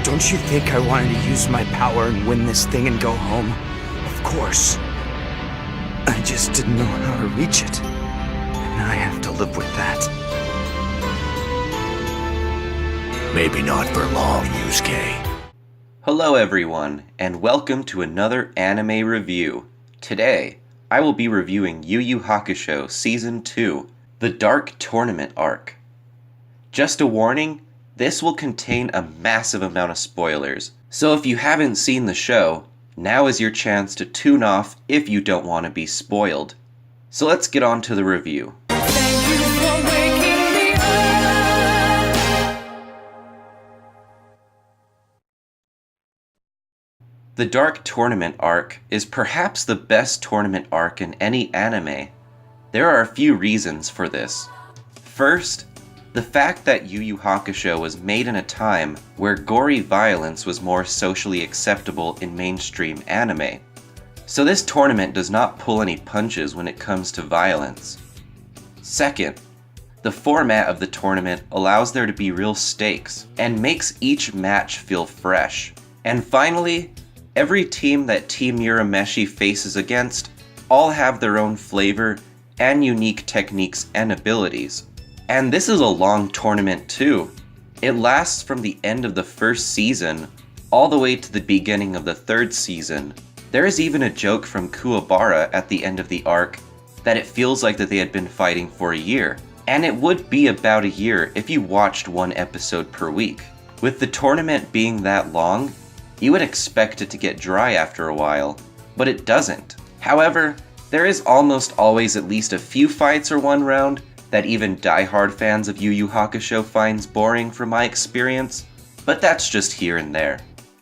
Don't you think I wanted to use my power and win this thing and go home? Of course. I just didn't know how to reach it. And I have to live with that. Maybe not for long, Yusuke. Hello everyone, and welcome to another anime review. Today, I will be reviewing Yu Yu Hakusho Season 2, The Dark Tournament Arc. Just a warning, this will contain a massive amount of spoilers, so if you haven't seen the show, now is your chance to tune off if you don't want to be spoiled. So let's get on to the review. The Dark Tournament Arc is perhaps the best tournament arc in any anime. There are a few reasons for this. First, the fact that Yu Yu Hakusho was made in a time where gory violence was more socially acceptable in mainstream anime. So this tournament does not pull any punches when it comes to violence. Second, the format of the tournament allows there to be real stakes and makes each match feel fresh. And finally, every team that Team Urameshi faces against all have their own flavor and unique techniques and abilities. And this is a long tournament too. It lasts from the end of the first season all the way to the beginning of the third season. There is even a joke from Kuwabara at the end of the arc that it feels like that they had been fighting for a year. And it would be about a year if you watched one episode per week. With the tournament being that long, you would expect it to get dry after a while, but it doesn't. However, there is almost always at least a few fights or one round that even die-hard fans of Yu Yu Hakusho finds boring from my experience, but that's just here and there.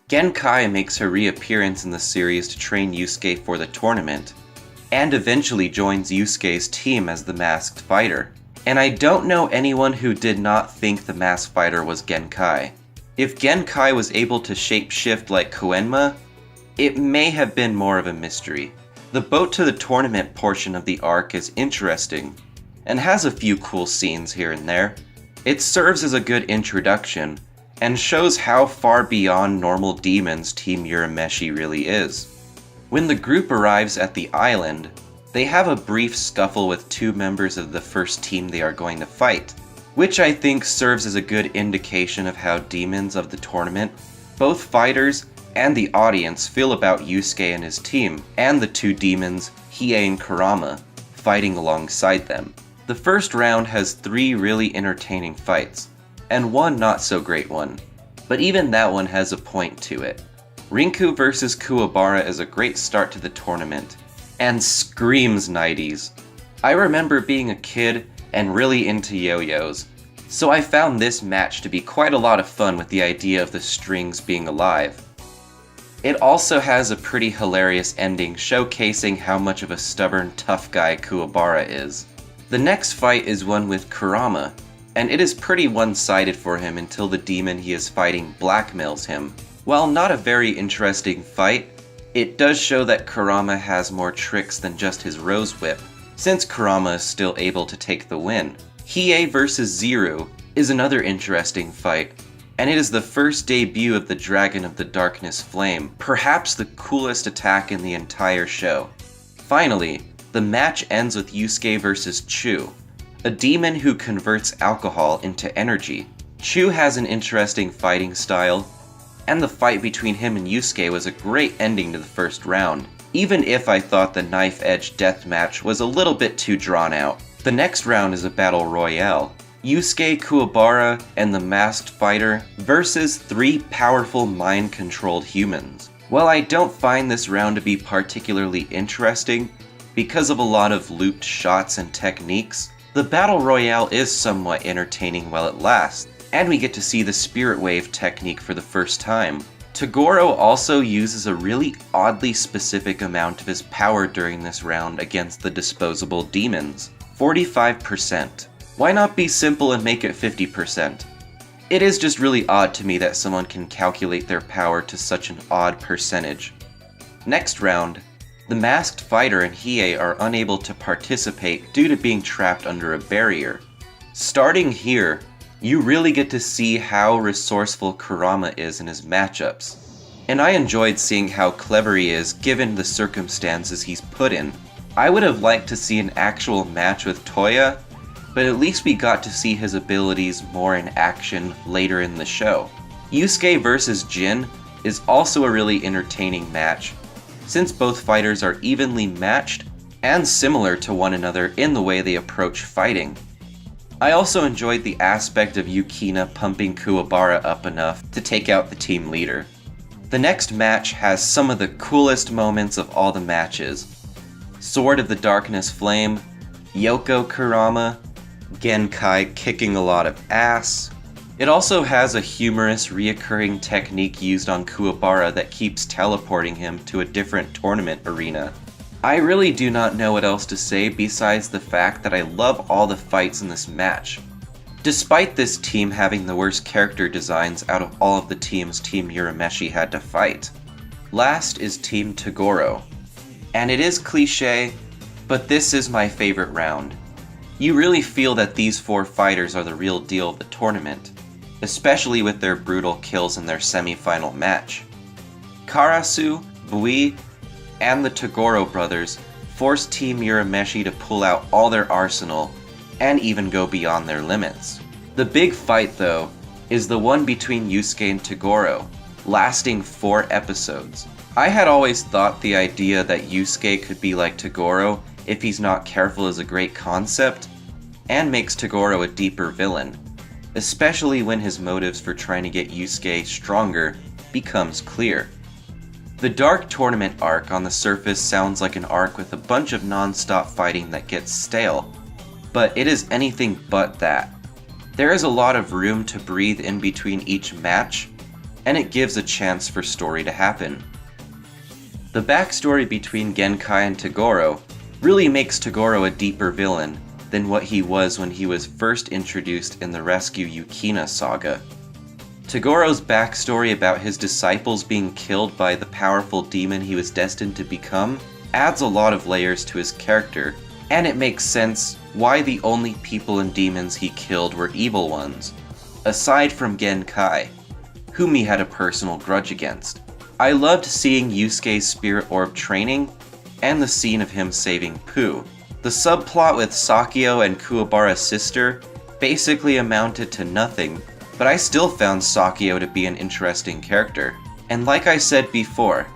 Genkai makes her reappearance in the series to train Yusuke for the tournament, and eventually joins Yusuke's team as the masked fighter. And I don't know anyone who did not think the masked fighter was Genkai. If Genkai was able to shapeshift like Koenma, it may have been more of a mystery. The boat to the tournament portion of the arc is interesting, and has a few cool scenes here and there. It serves as a good introduction, and shows how far beyond normal demons Team Urameshi really is. When the group arrives at the island, they have a brief scuffle with two members of the first team they are going to fight, which I think serves as a good indication of how demons of the tournament, both fighters and the audience, feel about Yusuke and his team, and the two demons, Hiei and Kurama, fighting alongside them. The first round has 3 really entertaining fights, and one not so great one, but even that one has a point to it. Rinku vs Kuwabara is a great start to the tournament, and screams 90s. I remember being a kid and really into yo-yos, so I found this match to be quite a lot of fun with the idea of the strings being alive. It also has a pretty hilarious ending showcasing how much of a stubborn tough guy Kuwabara is. The next fight is one with Kurama, and it is pretty one-sided for him until the demon he is fighting blackmails him. While not a very interesting fight, it does show that Kurama has more tricks than just his rose whip, since Kurama is still able to take the win. Hiei vs Zero is another interesting fight, and it is the first debut of the Dragon of the Darkness Flame, perhaps the coolest attack in the entire show. Finally, the match ends with Yusuke vs Chu, a demon who converts alcohol into energy. Chu has an interesting fighting style, and the fight between him and Yusuke was a great ending to the first round, even if I thought the knife-edge deathmatch was a little bit too drawn out. The next round is a battle royale. Yusuke, Kuwabara, and the masked fighter versus 3 powerful mind-controlled humans. While I don't find this round to be particularly interesting because of a lot of looped shots and techniques, the battle royale is somewhat entertaining while it lasts, and we get to see the spirit wave technique for the first time. Toguro also uses a really oddly specific amount of his power during this round against the disposable demons. 45%. Why not be simple and make it 50%? It is just really odd to me that someone can calculate their power to such an odd percentage. Next round, the masked fighter and Hiei are unable to participate due to being trapped under a barrier. Starting here, You really get to see how resourceful Kurama is in his matchups. And I enjoyed seeing how clever he is given the circumstances he's put in. I would have liked to see an actual match with Toya, but at least we got to see his abilities more in action later in the show. Yusuke vs. Jin is also a really entertaining match, since both fighters are evenly matched and similar to one another in the way they approach fighting. I also enjoyed the aspect of Yukina pumping Kuwabara up enough to take out the team leader. The next match has some of the coolest moments of all the matches. Sword of the Darkness Flame, Yoko Kurama, Genkai kicking a lot of ass. It also has a humorous reoccurring technique used on Kuwabara that keeps teleporting him to a different tournament arena. I really do not know what else to say besides the fact that I love all the fights in this match. Despite this team having the worst character designs out of all of the teams Team Urameshi had to fight. Last is Team Toguro. And it is cliche, but this is my favorite round. You really feel that these four fighters are the real deal of the tournament, especially with their brutal kills in their semi-final match. Karasu, Bui, and the Toguro brothers forced Team Urameshi to pull out all their arsenal and even go beyond their limits. The big fight, though, is the one between Yusuke and Toguro, lasting 4 episodes. I had always thought the idea that Yusuke could be like Toguro if he's not careful is a great concept, and makes Toguro a deeper villain, especially when his motives for trying to get Yusuke stronger becomes clear. The Dark Tournament arc on the surface sounds like an arc with a bunch of non-stop fighting that gets stale, but it is anything but that. There is a lot of room to breathe in between each match, and it gives a chance for story to happen. The backstory between Genkai and Toguro really makes Toguro a deeper villain than what he was when he was first introduced in the Rescue Yukina saga. Togoro's backstory about his disciples being killed by the powerful demon he was destined to become adds a lot of layers to his character, and it makes sense why the only people and demons he killed were evil ones, aside from Genkai, whom he had a personal grudge against. I loved seeing Yusuke's Spirit Orb training, and the scene of him saving Pooh. The subplot with Sakio and Kuwabara's sister basically amounted to nothing, but I still found Sakio to be an interesting character. And like I said before,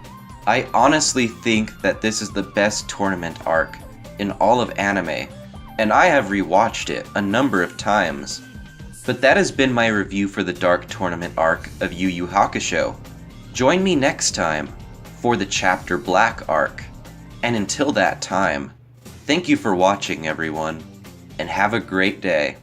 I honestly think that this is the best tournament arc in all of anime, and I have rewatched it a number of times. But that has been my review for the Dark Tournament arc of Yu Yu Hakusho. Join me next time for the Chapter Black arc. And until that time, thank you for watching, everyone, and have a great day.